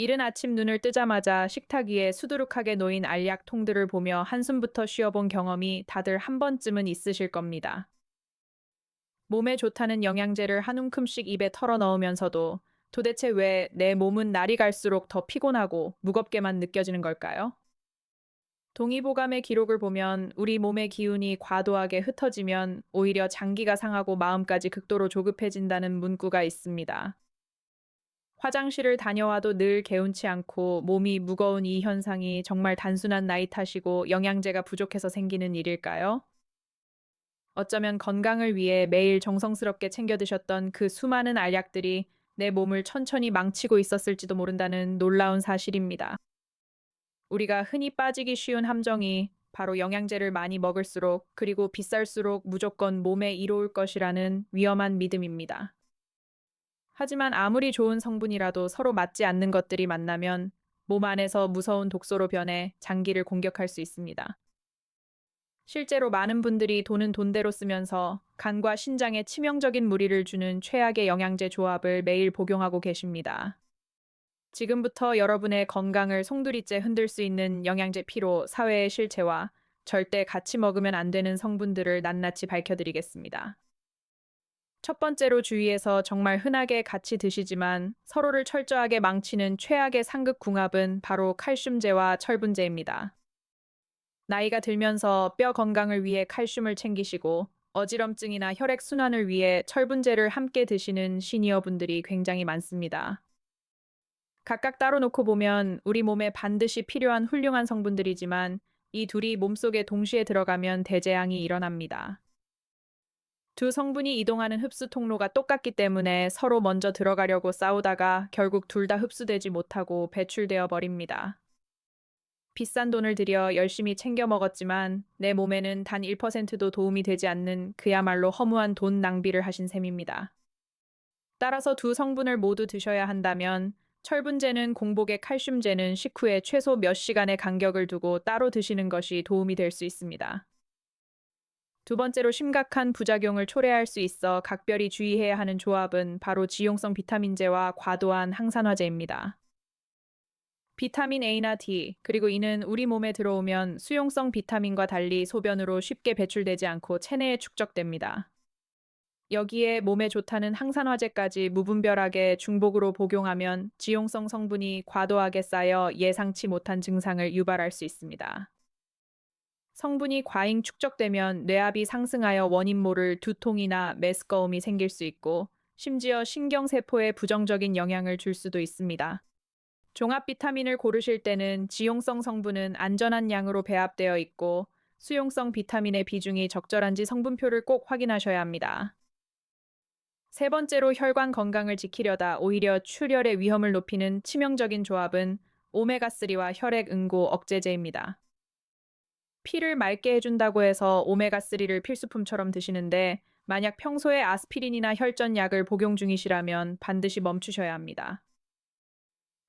이른 아침 눈을 뜨자마자 식탁 위에 수두룩하게 놓인 알약 통들을 보며 한숨부터 쉬어본 경험이 다들 한 번쯤은 있으실 겁니다. 몸에 좋다는 영양제를 한 움큼씩 입에 털어 넣으면서도 도대체 왜 내 몸은 날이 갈수록 더 피곤하고 무겁게만 느껴지는 걸까요? 동의보감의 기록을 보면 우리 몸의 기운이 과도하게 흩어지면 오히려 장기가 상하고 마음까지 극도로 조급해진다는 문구가 있습니다. 화장실을 다녀와도 늘 개운치 않고 몸이 무거운 이 현상이 정말 단순한 나이 탓이고 영양제가 부족해서 생기는 일일까요? 어쩌면 건강을 위해 매일 정성스럽게 챙겨 드셨던 그 수많은 알약들이 내 몸을 천천히 망치고 있었을지도 모른다는 놀라운 사실입니다. 우리가 흔히 빠지기 쉬운 함정이 바로 영양제를 많이 먹을수록 그리고 비쌀수록 무조건 몸에 이로울 것이라는 위험한 믿음입니다. 하지만 아무리 좋은 성분이라도 서로 맞지 않는 것들이 만나면 몸 안에서 무서운 독소로 변해 장기를 공격할 수 있습니다. 실제로 많은 분들이 돈은 돈대로 쓰면서 간과 신장에 치명적인 무리를 주는 최악의 영양제 조합을 매일 복용하고 계십니다. 지금부터 여러분의 건강을 송두리째 흔들 수 있는 영양제 피로, 사회의 실체와 절대 같이 먹으면 안 되는 성분들을 낱낱이 밝혀드리겠습니다. 첫 번째로 주위에서 정말 흔하게 같이 드시지만 서로를 철저하게 망치는 최악의 상극 궁합은 바로 칼슘제와 철분제입니다. 나이가 들면서 뼈 건강을 위해 칼슘을 챙기시고 어지럼증이나 혈액 순환을 위해 철분제를 함께 드시는 시니어 분들이 굉장히 많습니다. 각각 따로 놓고 보면 우리 몸에 반드시 필요한 훌륭한 성분들이지만 이 둘이 몸속에 동시에 들어가면 대재앙이 일어납니다. 두 성분이 이동하는 흡수 통로가 똑같기 때문에 서로 먼저 들어가려고 싸우다가 결국 둘 다 흡수되지 못하고 배출되어 버립니다. 비싼 돈을 들여 열심히 챙겨 먹었지만 내 몸에는 단 1%도 도움이 되지 않는 그야말로 허무한 돈 낭비를 하신 셈입니다. 따라서 두 성분을 모두 드셔야 한다면 철분제는 공복에 칼슘제는 식후에 최소 몇 시간의 간격을 두고 따로 드시는 것이 도움이 될 수 있습니다. 두 번째로 심각한 부작용을 초래할 수 있어 각별히 주의해야 하는 조합은 바로 지용성 비타민제와 과도한 항산화제입니다. 비타민 A나 D, 그리고 이는 우리 몸에 들어오면 수용성 비타민과 달리 소변으로 쉽게 배출되지 않고 체내에 축적됩니다. 여기에 몸에 좋다는 항산화제까지 무분별하게 중복으로 복용하면 지용성 성분이 과도하게 쌓여 예상치 못한 증상을 유발할 수 있습니다. 성분이 과잉 축적되면 뇌압이 상승하여 원인 모를 두통이나 메스꺼움이 생길 수 있고 심지어 신경세포에 부정적인 영향을 줄 수도 있습니다. 종합 비타민을 고르실 때는 지용성 성분은 안전한 양으로 배합되어 있고 수용성 비타민의 비중이 적절한지 성분표를 꼭 확인하셔야 합니다. 세 번째로 혈관 건강을 지키려다 오히려 출혈의 위험을 높이는 치명적인 조합은 오메가3와 혈액 응고 억제제입니다. 피를 맑게 해준다고 해서 오메가3를 필수품처럼 드시는데 만약 평소에 아스피린이나 혈전약을 복용 중이시라면 반드시 멈추셔야 합니다.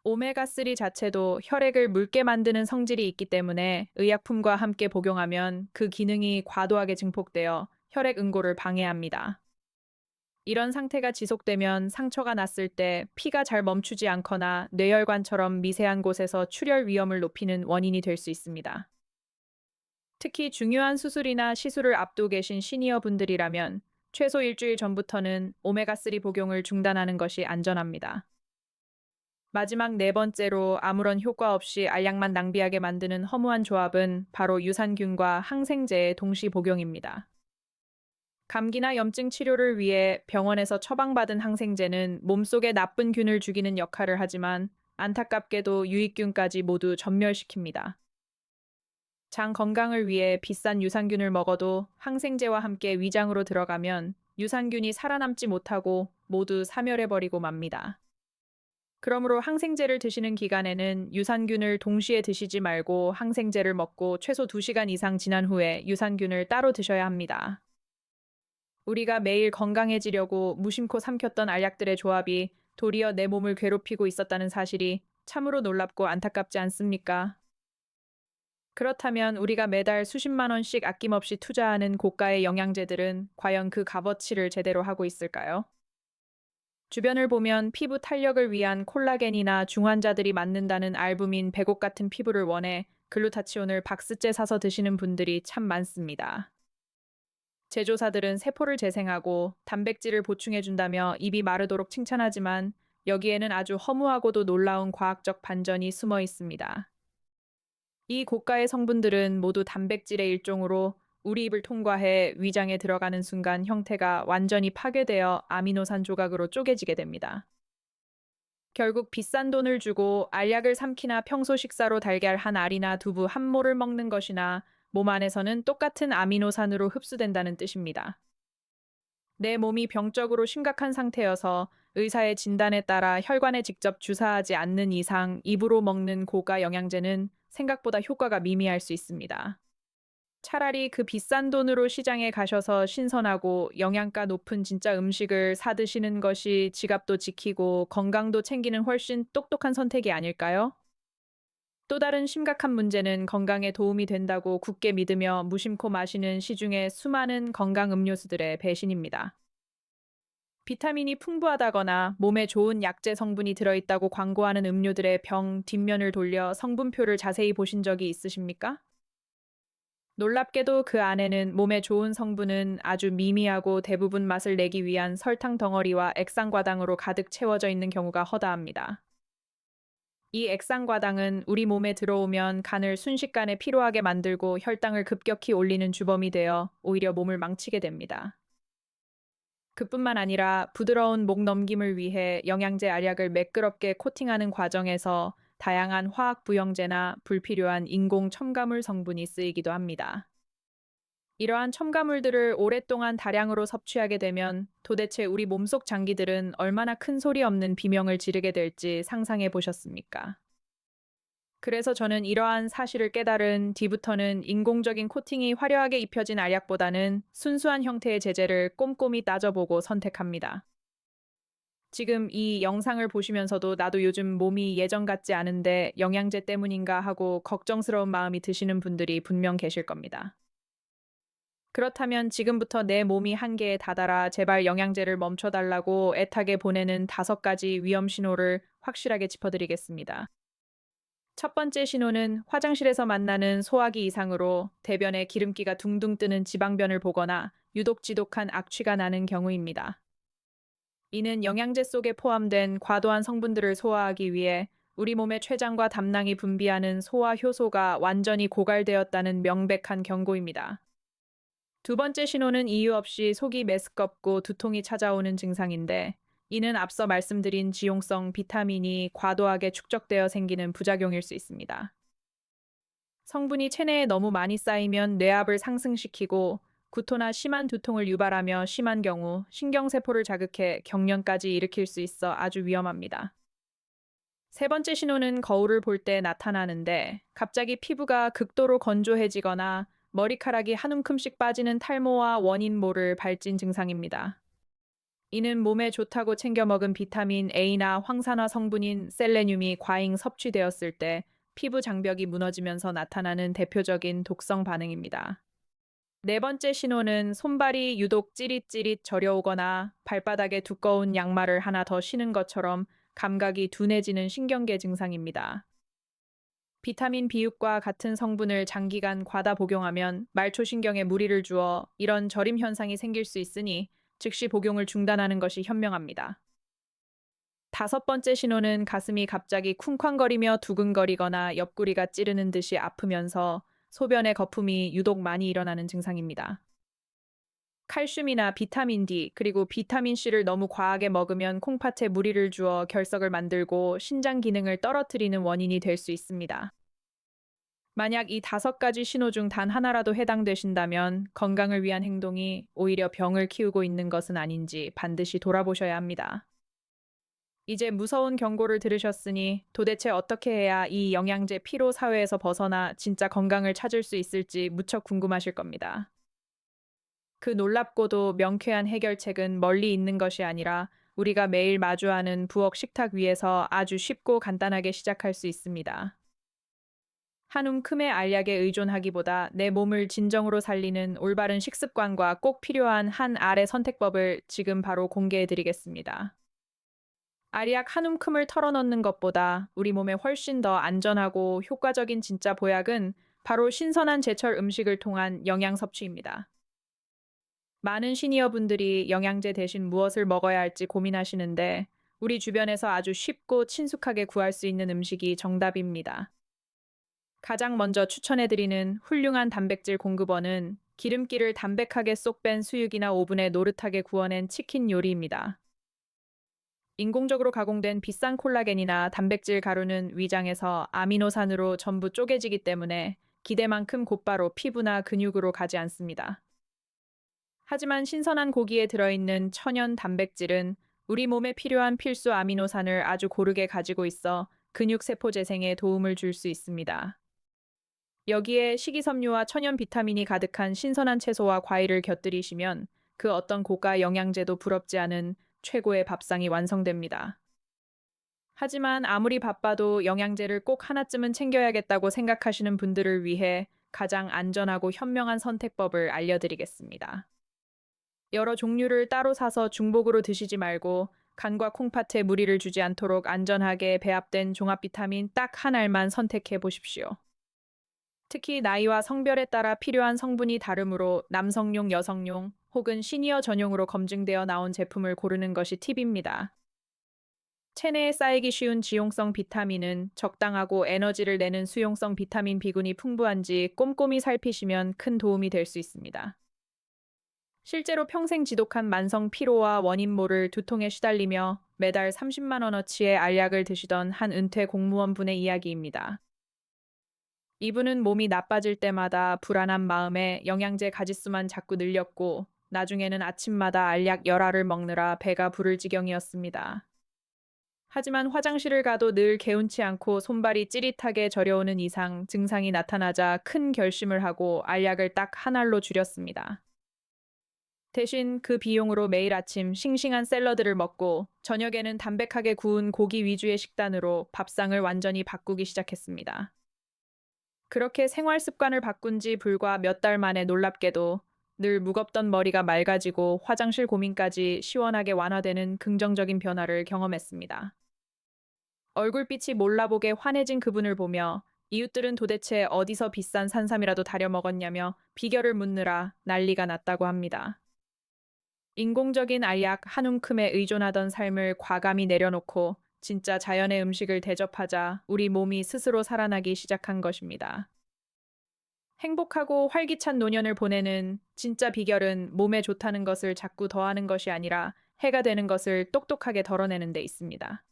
오메가3 자체도 혈액을 묽게 만드는 성질이 있기 때문에 의약품과 함께 복용하면 그 기능이 과도하게 증폭되어 혈액 응고를 방해합니다. 이런 상태가 지속되면 상처가 났을 때 피가 잘 멈추지 않거나 뇌혈관처럼 미세한 곳에서 출혈 위험을 높이는 원인이 될 수 있습니다. 특히 중요한 수술이나 시술을 앞두고 계신 시니어 분들이라면 최소 일주일 전부터는 오메가3 복용을 중단하는 것이 안전합니다. 마지막 네 번째로 아무런 효과 없이 알약만 낭비하게 만드는 허무한 조합은 바로 유산균과 항생제의 동시 복용입니다. 감기나 염증 치료를 위해 병원에서 처방받은 항생제는 몸속에 나쁜 균을 죽이는 역할을 하지만 안타깝게도 유익균까지 모두 전멸시킵니다. 장 건강을 위해 비싼 유산균을 먹어도 항생제와 함께 위장으로 들어가면 유산균이 살아남지 못하고 모두 사멸해버리고 맙니다. 그러므로 항생제를 드시는 기간에는 유산균을 동시에 드시지 말고 항생제를 먹고 최소 2시간 이상 지난 후에 유산균을 따로 드셔야 합니다. 우리가 매일 건강해지려고 무심코 삼켰던 알약들의 조합이 도리어 내 몸을 괴롭히고 있었다는 사실이 참으로 놀랍고 안타깝지 않습니까? 그렇다면 우리가 매달 수십만 원씩 아낌없이 투자하는 고가의 영양제들은 과연 그 값어치를 제대로 하고 있을까요? 주변을 보면 피부 탄력을 위한 콜라겐이나 중환자들이 맞는다는 알부민 100옥 같은 피부를 원해 글루타치온을 박스째 사서 드시는 분들이 참 많습니다. 제조사들은 세포를 재생하고 단백질을 보충해준다며 입이 마르도록 칭찬하지만 여기에는 아주 허무하고도 놀라운 과학적 반전이 숨어 있습니다. 이 고가의 성분들은 모두 단백질의 일종으로 우리 입을 통과해 위장에 들어가는 순간 형태가 완전히 파괴되어 아미노산 조각으로 쪼개지게 됩니다. 결국 비싼 돈을 주고 알약을 삼키나 평소 식사로 달걀 한 알이나 두부 한 모를 먹는 것이나 몸 안에서는 똑같은 아미노산으로 흡수된다는 뜻입니다. 내 몸이 병적으로 심각한 상태여서 의사의 진단에 따라 혈관에 직접 주사하지 않는 이상 입으로 먹는 고가 영양제는 생각보다 효과가 미미할 수 있습니다. 차라리 그 비싼 돈으로 시장에 가셔서 신선하고 영양가 높은 진짜 음식을 사 드시는 것이 지갑도 지키고 건강도 챙기는 훨씬 똑똑한 선택이 아닐까요? 또 다른 심각한 문제는 건강에 도움이 된다고 굳게 믿으며 무심코 마시는 시중의 수많은 건강 음료수들의 배신입니다. 비타민이 풍부하다거나 몸에 좋은 약재 성분이 들어있다고 광고하는 음료들의 병 뒷면을 돌려 성분표를 자세히 보신 적이 있으십니까? 놀랍게도 그 안에는 몸에 좋은 성분은 아주 미미하고 대부분 맛을 내기 위한 설탕 덩어리와 액상과당으로 가득 채워져 있는 경우가 허다합니다. 이 액상과당은 우리 몸에 들어오면 간을 순식간에 피로하게 만들고 혈당을 급격히 올리는 주범이 되어 오히려 몸을 망치게 됩니다. 그뿐만 아니라 부드러운 목 넘김을 위해 영양제 알약을 매끄럽게 코팅하는 과정에서 다양한 화학 부영제나 불필요한 인공 첨가물 성분이 쓰이기도 합니다. 이러한 첨가물들을 오랫동안 다량으로 섭취하게 되면 도대체 우리 몸속 장기들은 얼마나 큰 소리 없는 비명을 지르게 될지 상상해 보셨습니까? 그래서 저는 이러한 사실을 깨달은 뒤부터는 인공적인 코팅이 화려하게 입혀진 알약보다는 순수한 형태의 제재를 꼼꼼히 따져보고 선택합니다. 지금 이 영상을 보시면서도 나도 요즘 몸이 예전 같지 않은데 영양제 때문인가 하고 걱정스러운 마음이 드시는 분들이 분명 계실 겁니다. 그렇다면 지금부터 내 몸이 한계에 다다라 제발 영양제를 멈춰달라고 애타게 보내는 5가지 위험 신호를 확실하게 짚어드리겠습니다. 첫 번째 신호는 화장실에서 만나는 소화기 이상으로 대변에 기름기가 둥둥 뜨는 지방변을 보거나 유독 지독한 악취가 나는 경우입니다. 이는 영양제 속에 포함된 과도한 성분들을 소화하기 위해 우리 몸의 췌장과 담낭이 분비하는 소화 효소가 완전히 고갈되었다는 명백한 경고입니다. 두 번째 신호는 이유 없이 속이 메스껍고 두통이 찾아오는 증상인데, 이는 앞서 말씀드린 지용성 비타민이 과도하게 축적되어 생기는 부작용일 수 있습니다. 성분이 체내에 너무 많이 쌓이면 뇌압을 상승시키고 구토나 심한 두통을 유발하며 심한 경우 신경세포를 자극해 경련까지 일으킬 수 있어 아주 위험합니다. 세 번째 신호는 거울을 볼 때 나타나는데 갑자기 피부가 극도로 건조해지거나 머리카락이 한 움큼씩 빠지는 탈모와 원인 모를 발진 증상입니다. 이는 몸에 좋다고 챙겨 먹은 비타민 A나 황산화 성분인 셀레늄이 과잉 섭취되었을 때 피부 장벽이 무너지면서 나타나는 대표적인 독성 반응입니다. 네 번째 신호는 손발이 유독 찌릿찌릿 저려오거나 발바닥에 두꺼운 양말을 하나 더 신은 것처럼 감각이 둔해지는 신경계 증상입니다. 비타민 B육과 같은 성분을 장기간 과다 복용하면 말초신경에 무리를 주어 이런 저림 현상이 생길 수 있으니 즉시 복용을 중단하는 것이 현명합니다. 다섯 번째 신호는 가슴이 갑자기 쿵쾅거리며 두근거리거나 옆구리가 찌르는 듯이 아프면서 소변의 거품이 유독 많이 일어나는 증상입니다. 칼슘이나 비타민 D, 그리고 비타민 C를 너무 과하게 먹으면 콩팥에 무리를 주어 결석을 만들고 신장 기능을 떨어뜨리는 원인이 될 수 있습니다. 만약 이 5가지 신호 중 단 하나라도 해당되신다면 건강을 위한 행동이 오히려 병을 키우고 있는 것은 아닌지 반드시 돌아보셔야 합니다. 이제 무서운 경고를 들으셨으니 도대체 어떻게 해야 이 영양제 피로 사회에서 벗어나 진짜 건강을 찾을 수 있을지 무척 궁금하실 겁니다. 그 놀랍고도 명쾌한 해결책은 멀리 있는 것이 아니라 우리가 매일 마주하는 부엌 식탁 위에서 아주 쉽고 간단하게 시작할 수 있습니다. 한 움큼의 알약에 의존하기보다 내 몸을 진정으로 살리는 올바른 식습관과 꼭 필요한 한 알의 선택법을 지금 바로 공개해 드리겠습니다. 알약 한 움큼을 털어넣는 것보다 우리 몸에 훨씬 더 안전하고 효과적인 진짜 보약은 바로 신선한 제철 음식을 통한 영양 섭취입니다. 많은 시니어분들이 영양제 대신 무엇을 먹어야 할지 고민하시는데 우리 주변에서 아주 쉽고 친숙하게 구할 수 있는 음식이 정답입니다. 가장 먼저 추천해드리는 훌륭한 단백질 공급원은 기름기를 담백하게 쏙 뺀 수육이나 오븐에 노릇하게 구워낸 치킨 요리입니다. 인공적으로 가공된 비싼 콜라겐이나 단백질 가루는 위장에서 아미노산으로 전부 쪼개지기 때문에 기대만큼 곧바로 피부나 근육으로 가지 않습니다. 하지만 신선한 고기에 들어있는 천연 단백질은 우리 몸에 필요한 필수 아미노산을 아주 고르게 가지고 있어 근육 세포 재생에 도움을 줄 수 있습니다. 여기에 식이섬유와 천연 비타민이 가득한 신선한 채소와 과일을 곁들이시면 그 어떤 고가 영양제도 부럽지 않은 최고의 밥상이 완성됩니다. 하지만 아무리 바빠도 영양제를 꼭 하나쯤은 챙겨야겠다고 생각하시는 분들을 위해 가장 안전하고 현명한 선택법을 알려드리겠습니다. 여러 종류를 따로 사서 중복으로 드시지 말고 간과 콩팥에 무리를 주지 않도록 안전하게 배합된 종합 비타민 딱 한 알만 선택해 보십시오. 특히 나이와 성별에 따라 필요한 성분이 다르므로 남성용, 여성용 혹은 시니어 전용으로 검증되어 나온 제품을 고르는 것이 팁입니다. 체내에 쌓이기 쉬운 지용성 비타민은 적당하고 에너지를 내는 수용성 비타민 B군이 풍부한지 꼼꼼히 살피시면 큰 도움이 될 수 있습니다. 실제로 평생 지독한 만성 피로와 원인 모를 두통에 시달리며 매달 30만 원어치의 알약을 드시던 한 은퇴 공무원분의 이야기입니다. 이분은 몸이 나빠질 때마다 불안한 마음에 영양제 가짓수만 자꾸 늘렸고 나중에는 아침마다 알약 열알을 먹느라 배가 부를 지경이었습니다. 하지만 화장실을 가도 늘 개운치 않고 손발이 찌릿하게 저려오는 이상 증상이 나타나자 큰 결심을 하고 알약을 딱 한 알로 줄였습니다. 대신 그 비용으로 매일 아침 싱싱한 샐러드를 먹고 저녁에는 담백하게 구운 고기 위주의 식단으로 밥상을 완전히 바꾸기 시작했습니다. 그렇게 생활 습관을 바꾼 지 불과 몇 달 만에 놀랍게도 늘 무겁던 머리가 맑아지고 화장실 고민까지 시원하게 완화되는 긍정적인 변화를 경험했습니다. 얼굴빛이 몰라보게 환해진 그분을 보며 이웃들은 도대체 어디서 비싼 산삼이라도 다려 먹었냐며 비결을 묻느라 난리가 났다고 합니다. 인공적인 알약 한 움큼에 의존하던 삶을 과감히 내려놓고 진짜 자연의 음식을 대접하자 우리 몸이 스스로 살아나기 시작한 것입니다. 행복하고 활기찬 노년을 보내는 진짜 비결은 몸에 좋다는 것을 자꾸 더하는 것이 아니라 해가 되는 것을 똑똑하게 덜어내는 데 있습니다.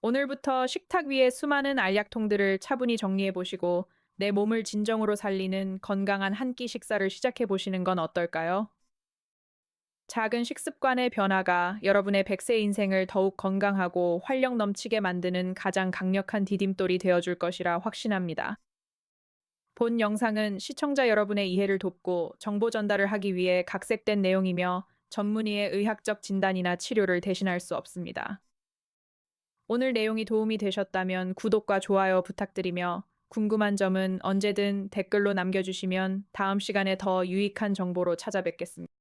오늘부터 식탁 위에 수많은 알약통들을 차분히 정리해 보시고 내 몸을 진정으로 살리는 건강한 한 끼 식사를 시작해 보시는 건 어떨까요? 작은 식습관의 변화가 여러분의 100세 인생을 더욱 건강하고 활력 넘치게 만드는 가장 강력한 디딤돌이 되어줄 것이라 확신합니다. 본 영상은 시청자 여러분의 이해를 돕고 정보 전달을 하기 위해 각색된 내용이며 전문의의 의학적 진단이나 치료를 대신할 수 없습니다. 오늘 내용이 도움이 되셨다면 구독과 좋아요 부탁드리며 궁금한 점은 언제든 댓글로 남겨주시면 다음 시간에 더 유익한 정보로 찾아뵙겠습니다.